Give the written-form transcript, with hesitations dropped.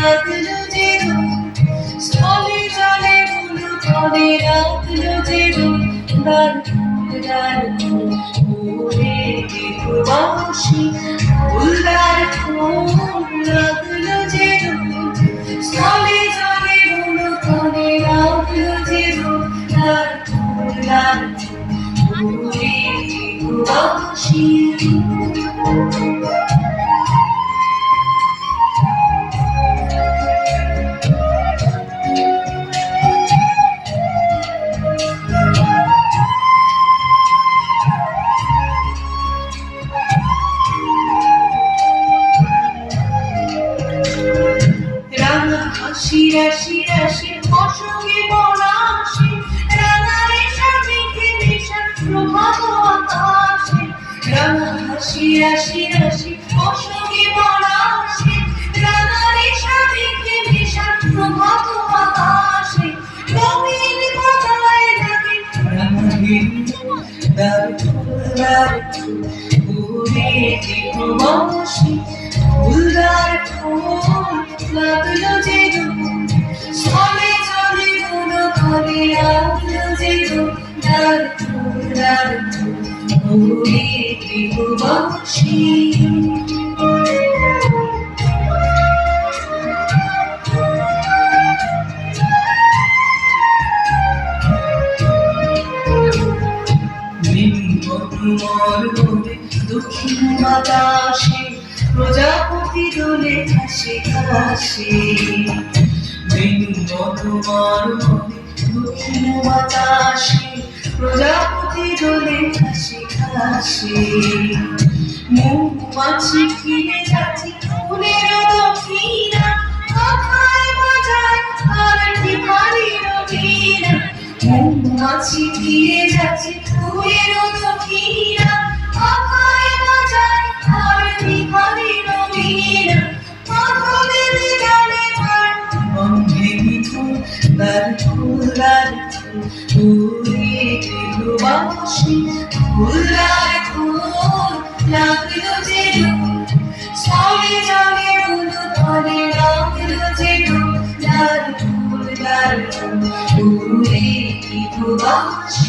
লাগলো যে স্থলে জলে বুলু তলে লাগলো যে দার দার ওরে বাঁশি ফুলদার ফুল লাগলো যে স্থলে জলে বুলু তলে লাগলো যে দার দার ওরে বাঁশি হাসি রাশি রাশি অসঙ্গে পলাশি রাঙা রেশা মেঘে মেশা প্রভাত আকাশে রাঙা হাসি রাশি রাশি অসঙ্গে পলাশি রাঙা রেশা মেঘে মেশা প্রভাত আকাশে রঙিন পাতায় লাগে রাঙা হিন্দু দার ফুলদার ওরে বাঁশি ফুলদার ফুল লাগলো যে স্থলে জলে বুলু তলে লাগলো যে দার দার ওরে বাঁশি দক্ষিণ বাতাসে প্রজাপতি দোলে হাসি হাসি দক্ষিণ বাতাসে প্রজাপতি দোলে হাসি হাসি মৌমাছি ফিরে যাচ্ছে ফুলের দক্ষিণা কথায় বাজায় আর ভিখারির বীণা মৌমাছি ফিরে যাচ্ছে ফুলের দক্ষিণা কথায় বাজায় আর ভিখারির বীণা মাধবে বিদালে ভার বন্ধে মিথুন দার ফুলদার ওরে বাঁশি ফুলদার ফুল লাগলো যে স্থলে জলে বুলু তলে লাগলো যে দার ফুলদার ওরে বাঁশি